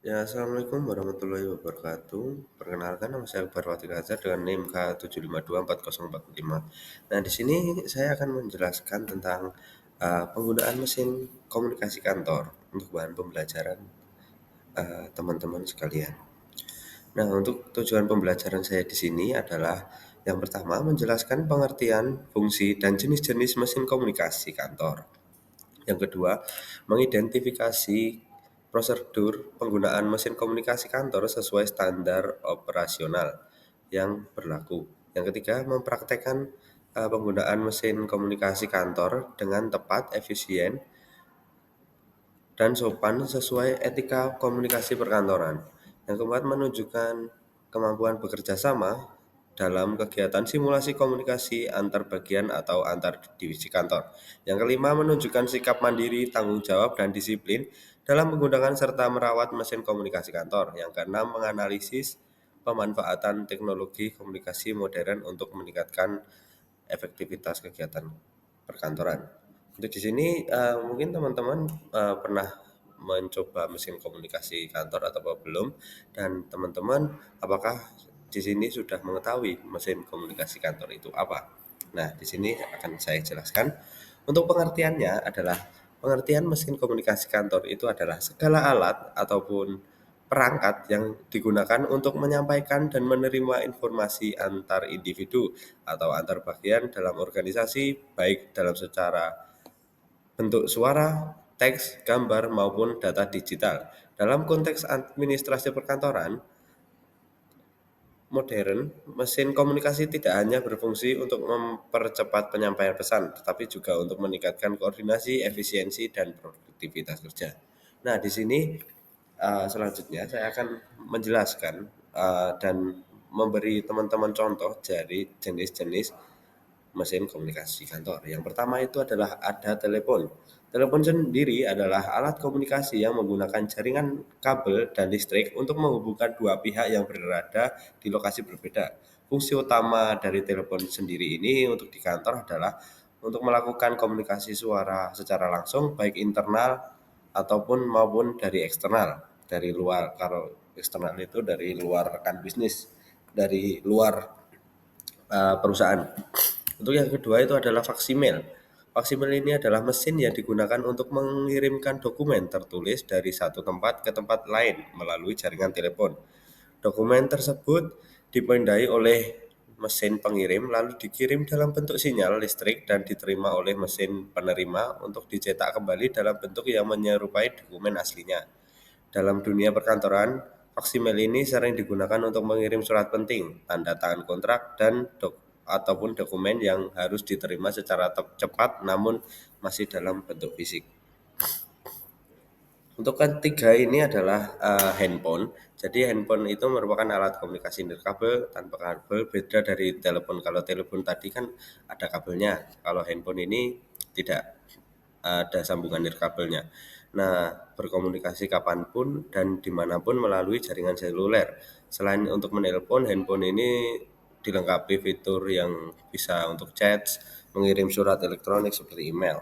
Ya, Assalamualaikum warahmatullahi wabarakatuh. Perkenalkan nama saya Akbar Wati Kajar dengan NIM K75240445. Nah, di sini saya akan menjelaskan tentang penggunaan mesin komunikasi kantor untuk bahan pembelajaran teman-teman sekalian. Nah, untuk tujuan pembelajaran saya di sini adalah yang pertama menjelaskan pengertian, fungsi, dan jenis-jenis mesin komunikasi kantor. Yang kedua, mengidentifikasi prosedur penggunaan mesin komunikasi kantor sesuai standar operasional yang berlaku. Yang ketiga, mempraktekkan penggunaan mesin komunikasi kantor dengan tepat, efisien, dan sopan sesuai etika komunikasi perkantoran. Yang keempat, menunjukkan kemampuan bekerja sama dalam kegiatan simulasi komunikasi antar bagian atau antar divisi kantor. Yang kelima, menunjukkan sikap mandiri, tanggung jawab, dan disiplin dalam menggunakan serta merawat mesin komunikasi kantor. Yang keenam, menganalisis pemanfaatan teknologi komunikasi modern untuk meningkatkan efektivitas kegiatan perkantoran. Untuk di sini mungkin teman-teman pernah mencoba mesin komunikasi kantor atau belum, dan teman-teman apakah di sini sudah mengetahui mesin komunikasi kantor itu apa? Nah, di sini akan saya jelaskan. Untuk pengertiannya adalah pengertian mesin komunikasi kantor itu adalah segala alat ataupun perangkat yang digunakan untuk menyampaikan dan menerima informasi antar individu atau antar bagian dalam organisasi, baik dalam secara bentuk suara, teks, gambar, maupun data digital. Dalam konteks administrasi perkantoran modern, mesin komunikasi tidak hanya berfungsi untuk mempercepat penyampaian pesan, tetapi juga untuk meningkatkan koordinasi, efisiensi, dan produktivitas kerja. Nah, di sini selanjutnya saya akan menjelaskan dan memberi teman-teman contoh dari jenis-jenis mesin komunikasi kantor. Yang pertama itu adalah ada telepon. Telepon sendiri adalah alat komunikasi yang menggunakan jaringan kabel dan listrik untuk menghubungkan dua pihak yang berada di lokasi berbeda. Fungsi utama dari telepon sendiri ini untuk di kantor adalah untuk melakukan komunikasi suara secara langsung baik internal ataupun maupun dari eksternal, dari luar. Kalau eksternal itu dari luar rekan bisnis, dari luar perusahaan. Untuk yang kedua itu adalah faksimil. Faksimil ini adalah mesin yang digunakan untuk mengirimkan dokumen tertulis dari satu tempat ke tempat lain melalui jaringan telepon. Dokumen tersebut dipindai oleh mesin pengirim lalu dikirim dalam bentuk sinyal listrik dan diterima oleh mesin penerima untuk dicetak kembali dalam bentuk yang menyerupai dokumen aslinya. Dalam dunia perkantoran, faksimil ini sering digunakan untuk mengirim surat penting, tanda tangan kontrak, dan ataupun dokumen yang harus diterima secara cepat namun masih dalam bentuk fisik. Untuk ketiga ini adalah handphone. Jadi handphone itu merupakan alat komunikasi nirkabel tanpa kabel, beda dari telepon. Kalau telepon tadi kan ada kabelnya. Kalau handphone ini tidak ada sambungan nirkabelnya. Nah, berkomunikasi kapanpun dan dimanapun melalui jaringan seluler. Selain untuk menelpon, handphone ini dilengkapi fitur yang bisa untuk chat, mengirim surat elektronik seperti email.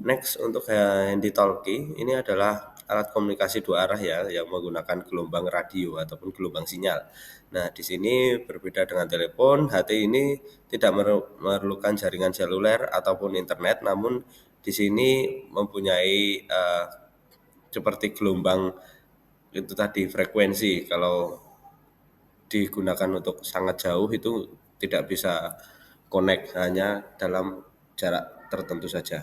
Next untuk handy talkie ini adalah alat komunikasi dua arah ya yang menggunakan gelombang radio ataupun gelombang sinyal. Nah, di sini berbeda dengan telepon, HT ini tidak memerlukan jaringan seluler ataupun internet, namun di sini mempunyai seperti gelombang itu tadi frekuensi. Kalau digunakan untuk sangat jauh itu tidak bisa connect, hanya dalam jarak tertentu saja.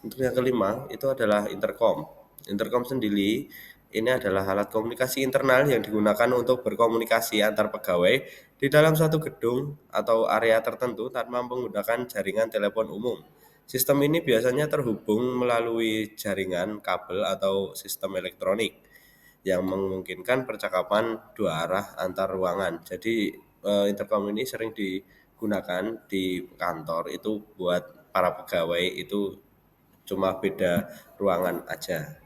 Untuk yang kelima itu adalah intercom. Intercom sendiri ini adalah alat komunikasi internal yang digunakan untuk berkomunikasi antar pegawai di dalam satu gedung atau area tertentu tanpa menggunakan jaringan telepon umum. Sistem ini biasanya terhubung melalui jaringan kabel atau sistem elektronik yang memungkinkan percakapan dua arah antar ruangan. Jadi intercom ini sering digunakan di kantor itu buat para pegawai itu cuma beda ruangan aja.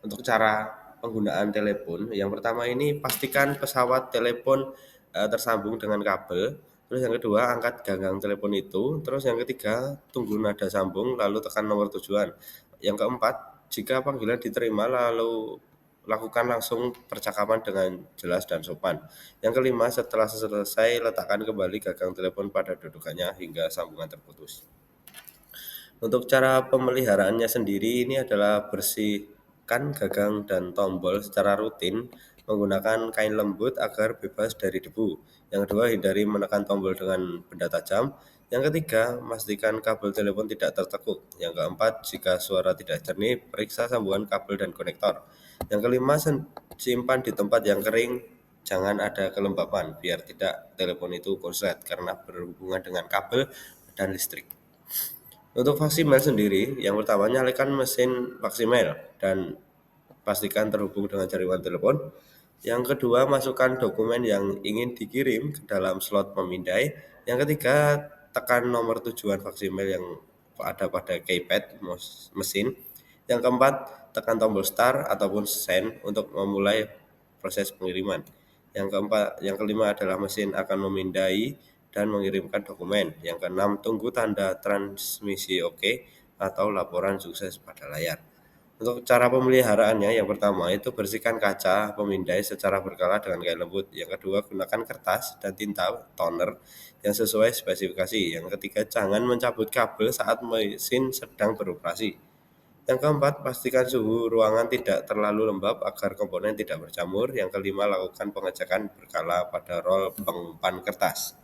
Untuk cara penggunaan telepon, yang pertama ini pastikan pesawat telepon tersambung dengan kabel. Terus yang kedua angkat ganggang telepon itu. Terus yang ketiga tunggu nada sambung lalu tekan nomor tujuan. Yang keempat jika panggilan diterima lalu lakukan langsung percakapan dengan jelas dan sopan. Yang kelima, setelah selesai letakkan kembali gagang telepon pada dudukannya hingga sambungan terputus. Untuk cara pemeliharaannya sendiri ini adalah bersihkan gagang dan tombol secara rutin menggunakan kain lembut agar bebas dari debu. Yang kedua, hindari menekan tombol dengan benda tajam. Yang ketiga, pastikan kabel telepon tidak tertekuk. Yang keempat, jika suara tidak jernih, periksa sambungan kabel dan konektor. Yang kelima, simpan di tempat yang kering, jangan ada kelembapan biar tidak telepon itu konslet karena berhubungan dengan kabel dan listrik. Untuk Vaximail sendiri, yang pertama nyalakan mesin Vaximail dan pastikan terhubung dengan jaringan telepon. Yang kedua, masukkan dokumen yang ingin dikirim ke dalam slot pemindai. Yang ketiga, tekan nomor tujuan Vaximail yang ada pada keypad mesin. Yang keempat, tekan tombol start ataupun send untuk memulai proses pengiriman. Yang kelima adalah mesin akan memindai dan mengirimkan dokumen. Yang keenam, tunggu tanda transmisi OK atau laporan sukses pada layar. Untuk cara pemeliharaannya, yang pertama itu bersihkan kaca pemindai secara berkala dengan kain lembut. Yang kedua, gunakan kertas dan tinta toner yang sesuai spesifikasi. Yang ketiga, jangan mencabut kabel saat mesin sedang beroperasi. Yang keempat, pastikan suhu ruangan tidak terlalu lembab agar komponen tidak berjamur. Yang kelima, lakukan pengecekan berkala pada roll pengumpan kertas.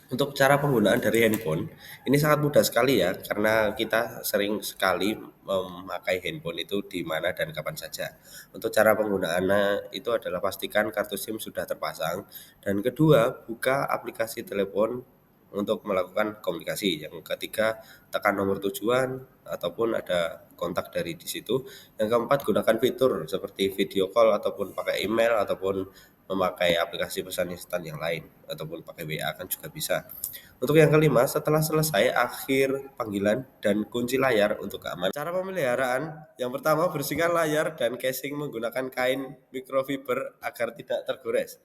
Untuk cara penggunaan dari handphone, ini sangat mudah sekali ya, karena kita sering sekali memakai handphone itu di mana dan kapan saja. Untuk cara penggunaannya itu adalah pastikan kartu SIM sudah terpasang, dan kedua, buka aplikasi telepon untuk melakukan komunikasi. Yang ketiga, tekan nomor tujuan ataupun ada kontak dari di situ. Yang keempat, gunakan fitur seperti video call ataupun pakai email ataupun memakai aplikasi pesan instan yang lain ataupun pakai WA kan juga bisa. Untuk yang kelima, setelah selesai akhir panggilan dan kunci layar untuk keamanan. Cara pemeliharaan, yang pertama bersihkan layar dan casing menggunakan kain microfiber agar tidak tergores.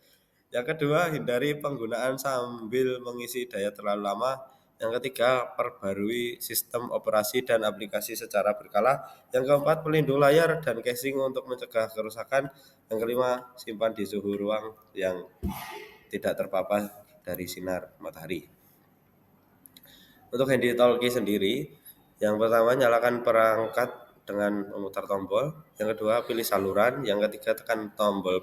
Yang kedua, hindari penggunaan sambil mengisi daya terlalu lama. Yang ketiga, perbarui sistem operasi dan aplikasi secara berkala. Yang keempat, pelindung layar dan casing untuk mencegah kerusakan. Yang kelima, simpan di suhu ruang yang tidak terpapar dari sinar matahari. Untuk handy talkie sendiri, yang pertama nyalakan perangkat dengan memutar tombol. Yang kedua, pilih saluran. Yang ketiga, tekan tombol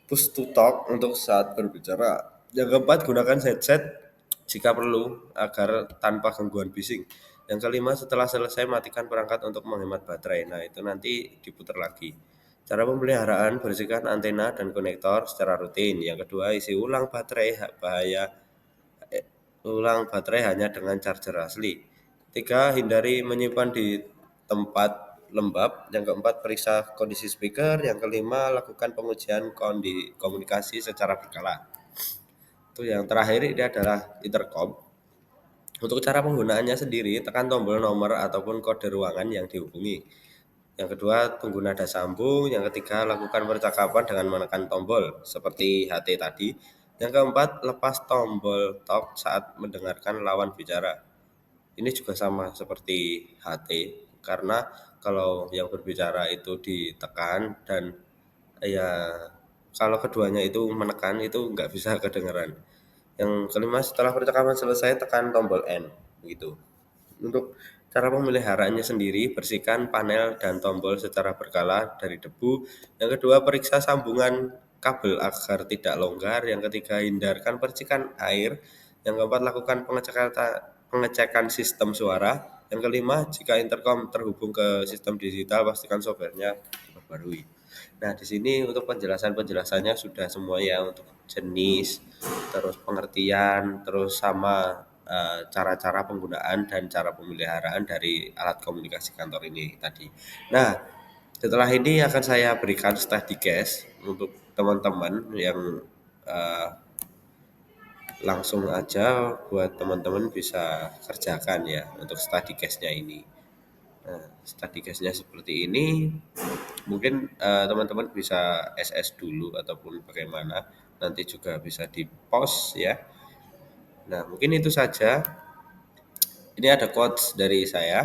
push to talk untuk saat berbicara. Yang keempat, gunakan headset jika perlu agar tanpa gangguan bising. Yang kelima, setelah selesai matikan perangkat untuk menghemat baterai. Nah, itu nanti diputar lagi. Cara pemeliharaan, bersihkan antena dan konektor secara rutin. Yang kedua, isi ulang baterai hanya dengan charger asli. Tiga, hindari menyimpan di tempat lembab. Yang keempat, periksa kondisi speaker. Yang kelima, lakukan pengujian komunikasi secara berkala. Itu yang terakhir ini adalah intercom. Untuk cara penggunaannya sendiri, tekan tombol nomor ataupun kode ruangan yang dihubungi. Yang kedua, tunggu nada sambung. Yang ketiga, lakukan percakapan dengan menekan tombol seperti HT tadi. Yang keempat, lepas tombol talk saat mendengarkan lawan bicara. Ini juga sama seperti HT, karena kalau yang berbicara itu ditekan dan ya kalau keduanya itu menekan itu nggak bisa kedengaran. Yang kelima, setelah percakapan selesai tekan tombol N gitu. Untuk cara pemeliharaannya sendiri, bersihkan panel dan tombol secara berkala dari debu. Yang kedua, periksa sambungan kabel agar tidak longgar. Yang ketiga, hindarkan percikan air. Yang keempat, lakukan pengecekan sistem suara. Yang kelima, jika intercom terhubung ke sistem digital, pastikan softwarenya diperbarui. Nah, di sini untuk penjelasannya sudah semua ya, untuk jenis, terus pengertian, terus sama cara-cara penggunaan dan cara pemeliharaan dari alat komunikasi kantor ini tadi. Nah, setelah ini akan saya berikan study case untuk teman-teman yang uh, langsung aja buat teman-teman bisa kerjakan ya untuk study case-nya ini. Nah, study case-nya seperti ini. Mungkin teman-teman bisa SS dulu ataupun bagaimana, nanti juga bisa di-post ya. Nah, mungkin itu saja. Ini ada quotes dari saya,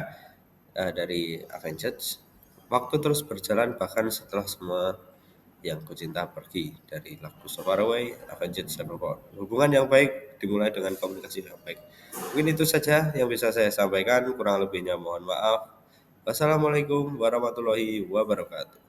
dari Avengers. Waktu terus berjalan bahkan setelah semua yang kucinta pergi dari lagu So Far Away, Avenged Sevenfold. Hubungan yang baik dimulai dengan komunikasi yang baik. Mungkin itu saja yang bisa saya sampaikan, kurang lebihnya mohon maaf. Wassalamualaikum warahmatullahi wabarakatuh.